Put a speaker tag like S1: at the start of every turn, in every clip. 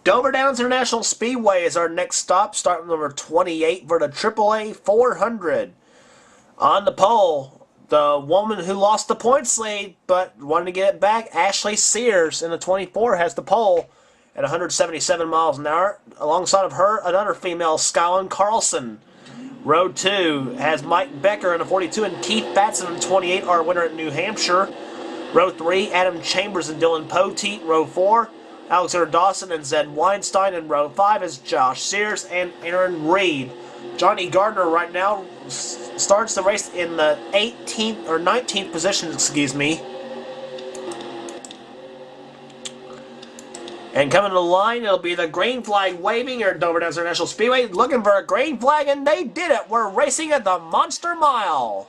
S1: Dover Downs International Speedway is our next stop, starting number 28 for the AAA 400. On the pole, the woman who lost the points lead but wanted to get it back, Ashley Sears in the 24 has the pole at 177 miles an hour. Alongside of her, another female, Skylin Carlson. Row 2 has Mike Becker in the 42 and Keith Batson in the 28, our winner at New Hampshire. Row 3, Adam Chambers and Dylan Poteet. Row 4, Alexander Dawson and Zed Weinstein. In row 5 is Josh Sears and Aaron Reed. Johnny Gardner right now starts the race in the 18th or 19th position, excuse me. And coming to the line, it'll be the green flag waving here at Dover Downs International Speedway, looking for a green flag, and they did it. We're racing at the Monster Mile.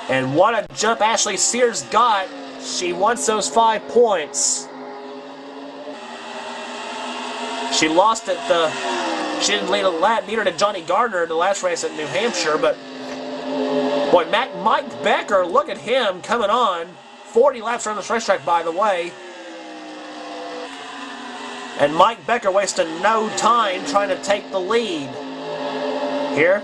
S1: And what a jump Ashley Sears got. She wants those 5 points. She lost at the... She didn't lead a lap, neither did Johnny Gardner in the last race at New Hampshire, but... Boy, Mike Becker, look at him coming on. 40 laps around this racetrack, by the way. And Mike Becker wasted no time trying to take the lead. Here.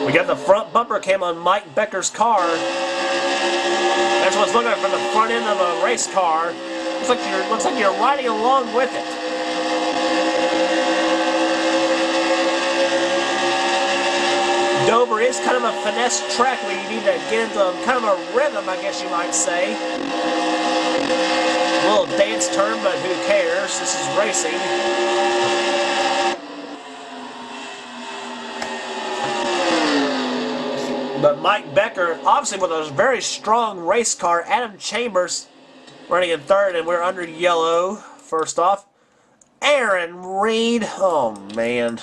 S1: We got the front bumper cam on Mike Becker's car. That's what's looking at from the front end of a race car. Looks like you're riding along with it. Dover is kind of a finesse track where you need to get into kind of a rhythm, I guess you might say. A little dance turn, but who cares? This is racing. But Mike Becker, obviously with a very strong race car. Adam Chambers running in third, and we're under yellow. First off, Aaron Reed. Oh, man.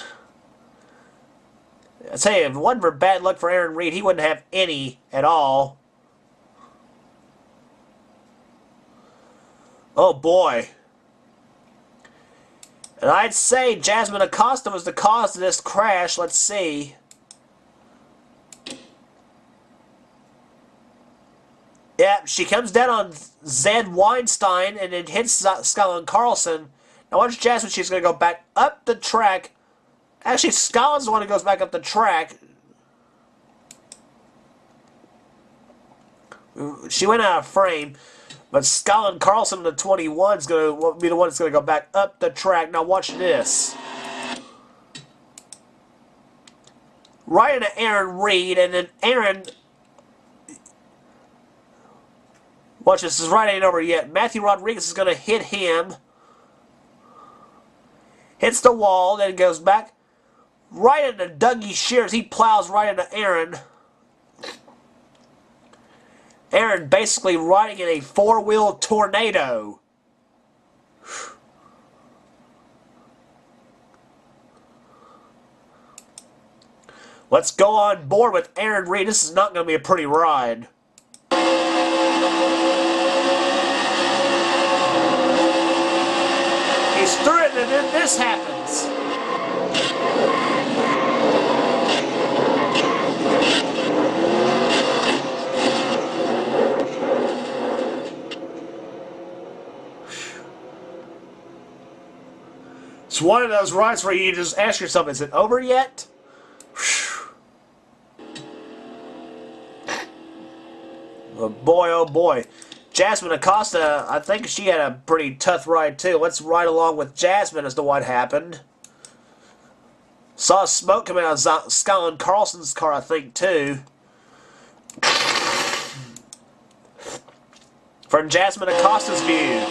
S1: I tell you, if it wasn't for bad luck for Aaron Reed, he wouldn't have any at all. Oh, boy. And I'd say Jasmine Acosta was the cause of this crash. Let's see. Yeah, she comes down on Zed Weinstein and then hits Skylin Carlson. Now watch Jasmine, she's going to go back up the track. Actually, Skylin's the one who goes back up the track. She went out of frame. But Skylin Carlson in the 21 is going to be the one that's going to go back up the track. Now watch this. Right into Aaron Reed, and then Aaron... Watch this, this ride ain't over yet. Matthew Rodriguez is going to hit him. Hits the wall, then goes back right into Dougie Shears. He plows right into Aaron. Aaron basically riding in a four-wheel tornado. Let's go on board with Aaron Reed. This is not going to be a pretty ride. He's through it, and then this happens. It's one of those rides where you just ask yourself, is it over yet? Oh boy, oh boy. Jasmine Acosta, I think she had a pretty tough ride too. Let's ride along with Jasmine as to what happened. Saw smoke coming out of Skylin Carlson's car, I think, too. From Jasmine Acosta's view.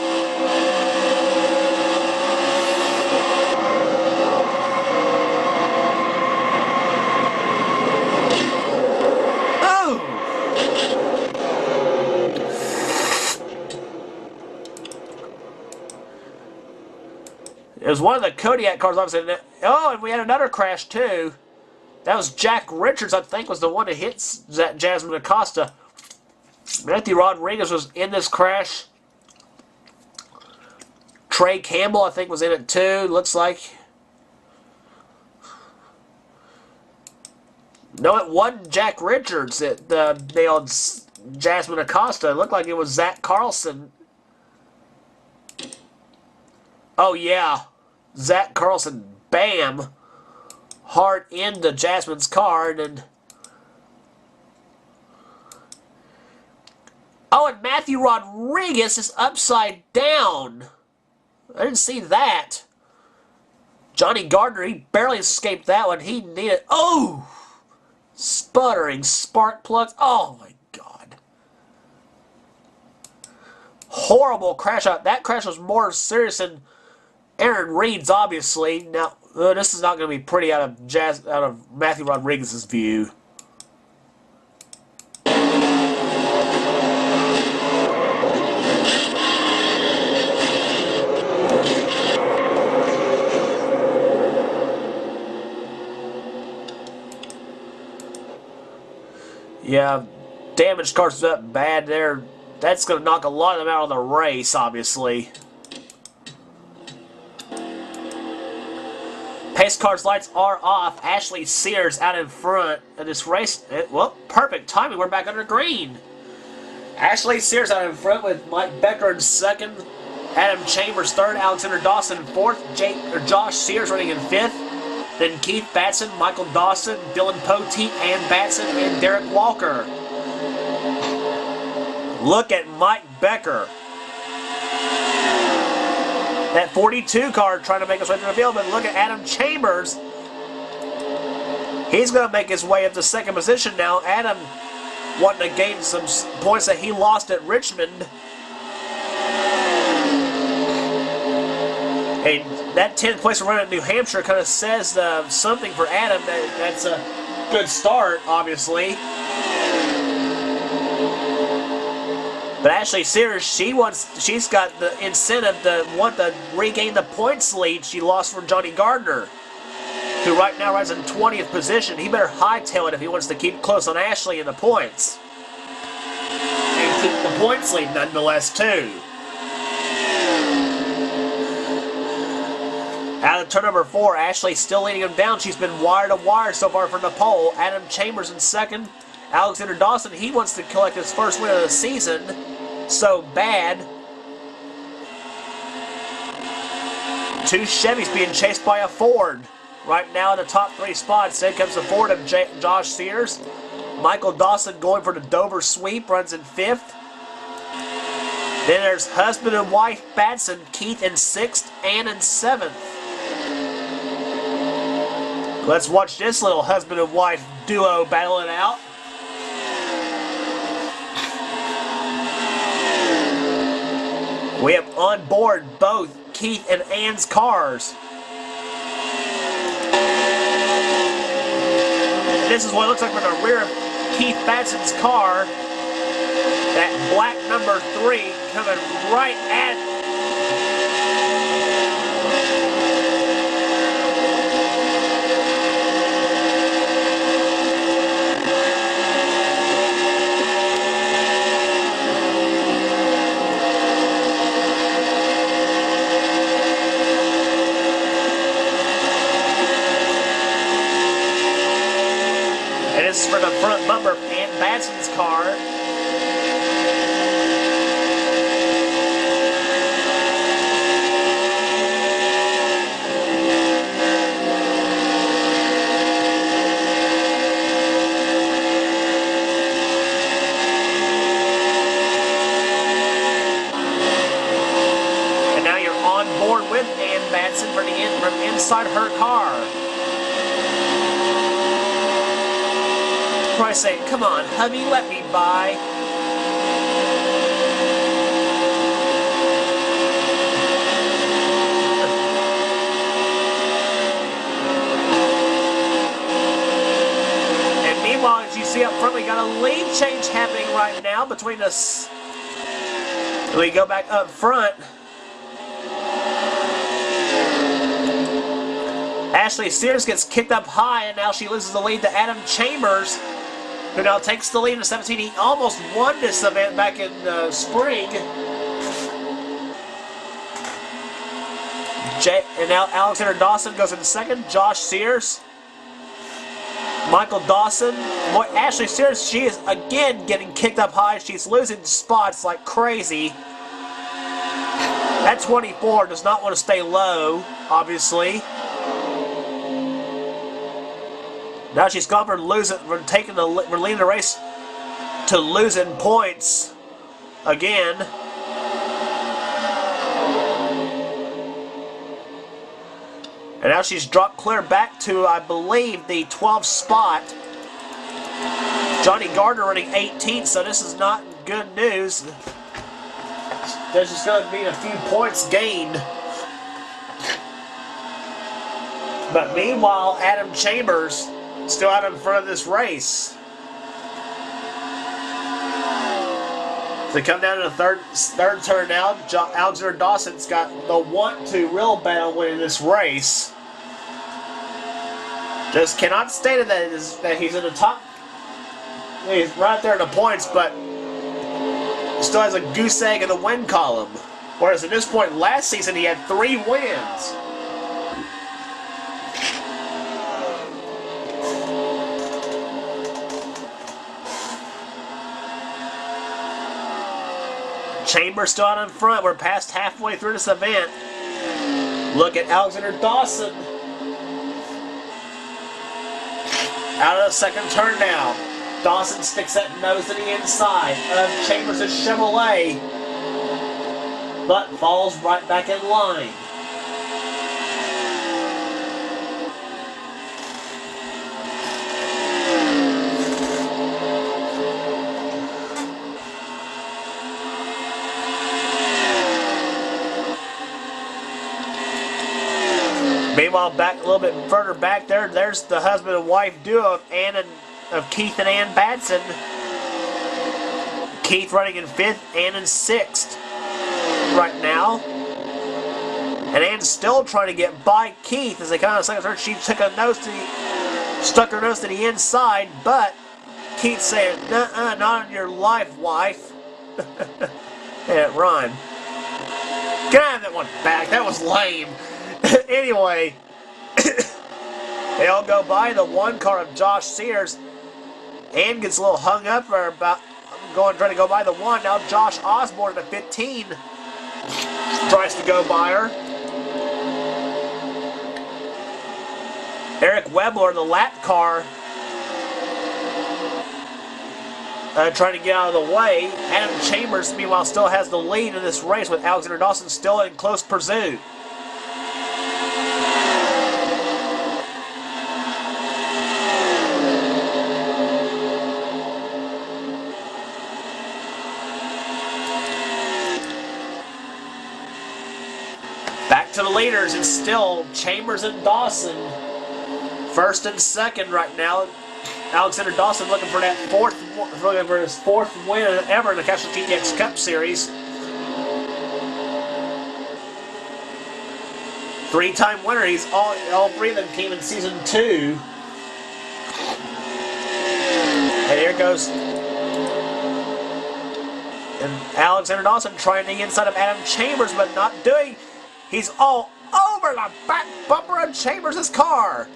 S1: It was one of the Kodiak cars, obviously. Oh, and we had another crash, too. That was Jack Richards, I think, was the one that hit Jasmine Acosta. Matthew Rodriguez was in this crash. Trey Campbell, I think, was in it, too. Looks like. No, it wasn't Jack Richards that nailed Jasmine Acosta. It looked like it was Zach Carlson. Oh, yeah. Zach Carlson, bam. Hard into Jasmine's car. And then... Oh, and Matthew Rodriguez is upside down. I didn't see that. Johnny Gardner, he barely escaped that one. He needed... Oh! Sputtering spark plugs. Oh, my God. Horrible crash out. That crash was more serious than Aaron Reed's, obviously. Now, this is not going to be pretty out of Matthew Rodriguez's view. Yeah, damaged cars up bad there. That's going to knock a lot of them out of the race, obviously. Pace car's lights are off. Ashley Sears out in front of this race. Well, perfect timing. We're back under green. Ashley Sears out in front with Mike Becker in second. Adam Chambers third. Alexander Dawson in fourth. Josh Sears running in fifth. Then Keith Batson, Michael Dawson, Dylan Poteet, Ann Batson, and Derek Walker. Look at Mike Becker. That 42 car trying to make his way through the field, but look at Adam Chambers. He's going to make his way up to second position now. Adam wanting to gain some points that he lost at Richmond. And that 10th place run at New Hampshire kind of says something for Adam. That's a good start, obviously. But Ashley Sears, she's got the incentive to want to regain the points lead she lost from Johnny Gardner, who right now rides in 20th position. He better hightail it if he wants to keep close on Ashley in the points. And keep the points lead nonetheless, too. Out of turn number 4, Ashley still leading him down. She's been wire to wire so far from the pole. Adam Chambers in second. Alexander Dawson, he wants to collect his first win of the season. So bad. 2 Chevys being chased by a Ford. Right now in the top 3 spots, then comes the Ford of Josh Sears. Michael Dawson going for the Dover sweep, runs in 5th. Then there's husband and wife Batson, Keith in 6th, Ann in 7th. Let's watch this little husband and wife duo battle it out. We have on board both Keith and Ann's cars. And this is what it looks like from the rear of Keith Batson's car. That black number 3 coming right at this is for the front bumper of Ann Batson's car. And now you're on board with Ann Batson from inside her car. Probably saying, come on, hubby, let me by. And meanwhile, as you see up front, we got a lead change happening right now between us. We go back up front. Ashley Sears gets kicked up high, and now she loses the lead to Adam Chambers, who now takes the lead in 17. He almost won this event back in spring. And now Alexander Dawson goes in second. Josh Sears Michael Dawson. Boy, Ashley Sears, she is again getting kicked up high. She's losing spots like crazy. That 24 does not want to stay low, obviously. Now she's gone for leading the race to losing points again. And now she's dropped clear back to, I believe, the 12th spot. Johnny Gardner running 18th, so this is not good news. There's just going to be a few points gained. But meanwhile, Adam Chambers still out in front of this race. They come down to the third turn now. Alexander Dawson's got the want-to real bad on winning this race. Just cannot state that he's in the top. He's right there in the points, but still has a goose egg in the win column. Whereas at this point last season he had 3 wins. Chambers still out in front. We're past halfway through this event. Look at Alexander Dawson. Out of the second turn now. Dawson sticks that nose to the inside of Chambers' Chevrolet, but falls right back in line. Meanwhile, back a little bit further back there's the husband and wife duo of Keith and Ann Batson. Keith running in 5th, Ann in 6th right now. And Ann's still trying to get by Keith as they come on the second turn. She stuck her nose to the inside, but Keith saying, "Nuh-uh, not on your life, wife." Yeah, it rhymed. Get out of that one back. That was lame. Anyway, they all go by the 1 car of Josh Sears. Ann gets a little hung up for about trying to go by the 1. Now Josh Osborne at 15 tries to go by her. Eric Webler in the lap car trying to get out of the way. Adam Chambers, meanwhile, still has the lead in this race with Alexander Dawson still in close pursuit. Back to the leaders, it's still Chambers and Dawson. 1st and 2nd right now. Alexander Dawson looking for his 4th win ever in the Castrol GTX Cup Series. 3-time winner. He's all 3 of them came in season 2. And here goes. And Alexander Dawson trying the inside of Adam Chambers, but not doing. He's all over the back bumper of Chambers' car.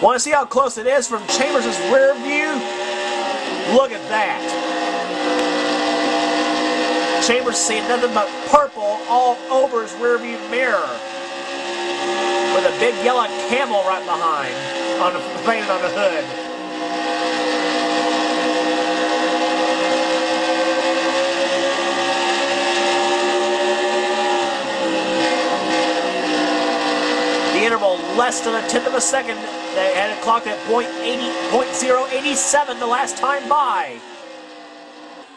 S1: Want to see how close it is from Chambers' rear view? Look at that. Chambers seeing nothing but purple all over his rear view mirror. With a big yellow camel right behind, painted on the hood. Interval less than a 1/10 of a second. They had it clocked at .087 the last time by.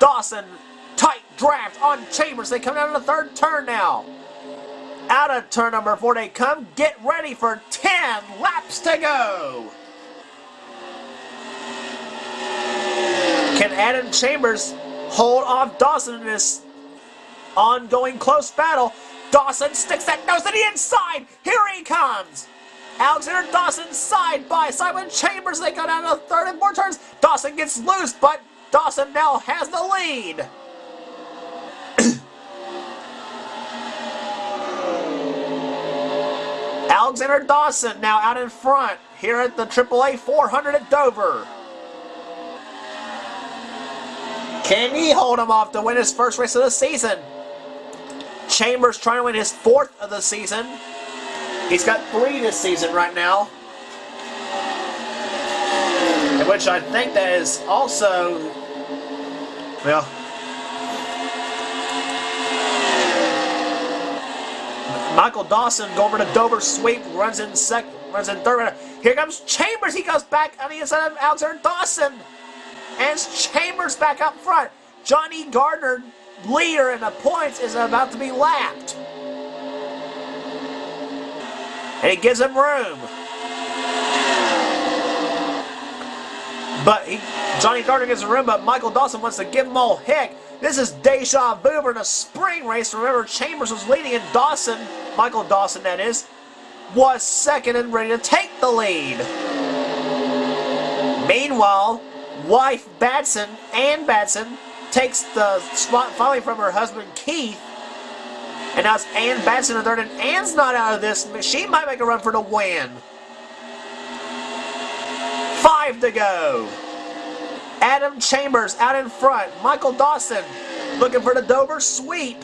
S1: Dawson, tight draft on Chambers. They come down to the 3rd turn now. Out of turn number 4 they come. Get ready for 10 laps to go. Can Adam Chambers hold off Dawson in this ongoing close battle? Dawson sticks that nose to the inside. Here he comes. Alexander Dawson side by side with Chambers. They go down to the 3rd and 4th turns. Dawson gets loose, but Dawson now has the lead. Alexander Dawson now out in front here at the AAA 400 at Dover. Can he hold him off to win his first race of the season? Chambers trying to win his 4th of the season. He's got 3 this season right now. In which I think that is also, well, Michael Dawson going over to Dover sweep, runs in 3rd. Here comes Chambers. He goes back on the inside of Alexander Dawson. And Chambers back up front. Johnny Gardner, leader in the points, is about to be lapped. And he gives him room. But Johnny Gardner gives him room, but Michael Dawson wants to give him all heck. This is deja vu in a spring race. Remember, Chambers was leading, and Dawson, Michael Dawson that is, was second and ready to take the lead. Meanwhile, wife Batson, Ann Batson, takes the spot finally from her husband Keith. And now it's Ann Batson in 3rd, and Ann's not out of this. She might make a run for the win. 5 to go. Adam Chambers out in front. Michael Dawson looking for the Dover sweep.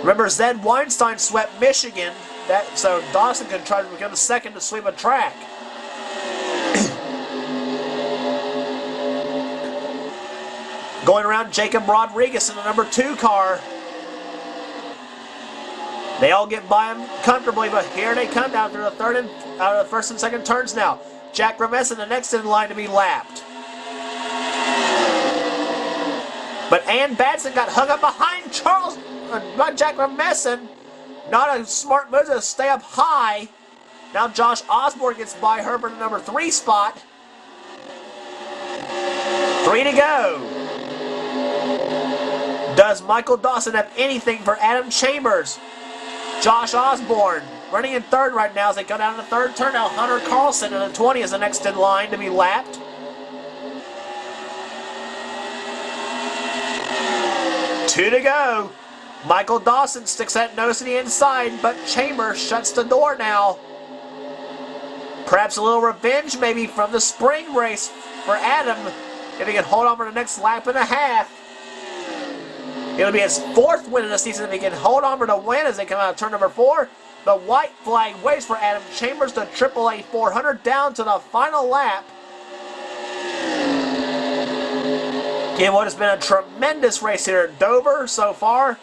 S1: Remember, Zed Weinstein swept Michigan, so Dawson can try to become the second to sweep a track. Going around, Jacob Rodriguez in the number 2 car. They all get by him comfortably, but here they come down through the out of the 1st and 2nd turns now. Jack Ramessa the next in line to be lapped. But Ann Batson got hung up behind Jack Ramessa. Not a smart move to stay up high. Now Josh Osborne gets by her for the number 3 spot. 3 to go. Does Michael Dawson have anything for Adam Chambers? Josh Osborne running in 3rd right now as they go down the 3rd turn. Now Hunter Carlson in the 20 is the next in line to be lapped. Two to go. Michael Dawson sticks that nose to the inside, but Chambers shuts the door now. Perhaps a little revenge maybe from the spring race for Adam if he can hold on for the next lap and a half. It'll be his 4th win of the season if he can hold on for the win as they come out of turn number 4. The white flag waves for Adam Chambers, the AAA 400 down to the final lap. In what has been a tremendous race here at Dover so far.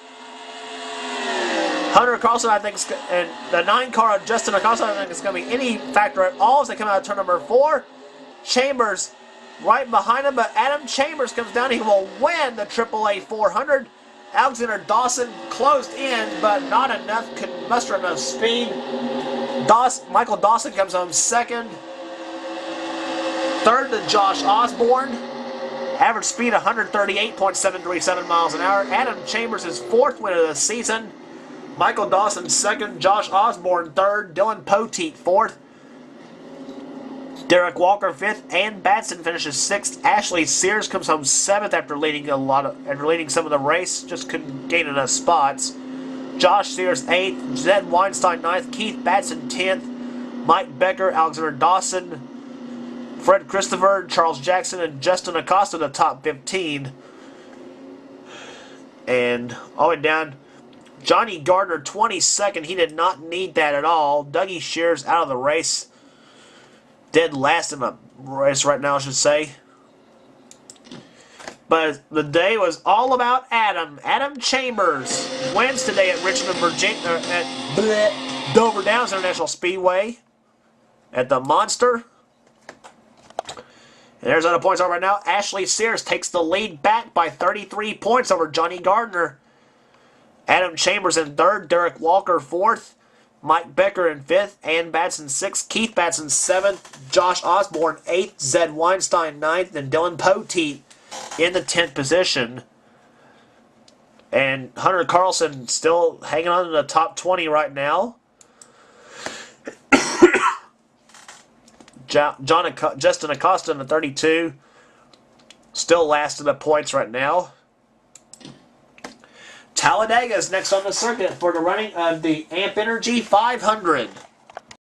S1: Hunter Carlson, I think, and the 9 car of Justin Acosta, I don't think it's going to be any factor at all as they come out of turn number 4. Chambers right behind him, but Adam Chambers comes down. He will win the AAA 400. Alexander Dawson closed in, but not enough, couldn't muster enough speed. Michael Dawson comes home 2nd. 3rd to Josh Osborne. Average speed 138.737 miles an hour. Adam Chambers his 4th win of the season. Michael Dawson 2nd. Josh Osborne 3rd. Dylan Poteet 4th. Derek Walker 5th. Ann Batson finishes 6th. Ashley Sears comes home 7th after leading some of the race. Just couldn't gain enough spots. Josh Sears 8th. Zed Weinstein 9th. Keith Batson 10th. Mike Becker, Alexander Dawson, Fred Christopher, Charles Jackson, and Justin Acosta the top 15. And all the way down, Johnny Gardner 22nd. He did not need that at all. Dougie Shears out of the race. Dead last in the race right now, I should say. But the day was all about Adam. Adam Chambers wins today at Richmond, Virginia, at Dover Downs International Speedway at the Monster. And there's how the points are right now. Ashley Sears takes the lead back by 33 points over Johnny Gardner. Adam Chambers in 3rd. Derek Walker 4th. Mike Becker in 5th, Ann Batson 6th, Keith Batson 7th, Josh Osborne 8th, Zed Weinstein 9th, and Dylan Poteet in the 10th position. And Hunter Carlson still hanging on to the top 20 right now. Justin Acosta in the 32, still last in the points right now. Talladega is next on the circuit for the running of the Amp Energy 500.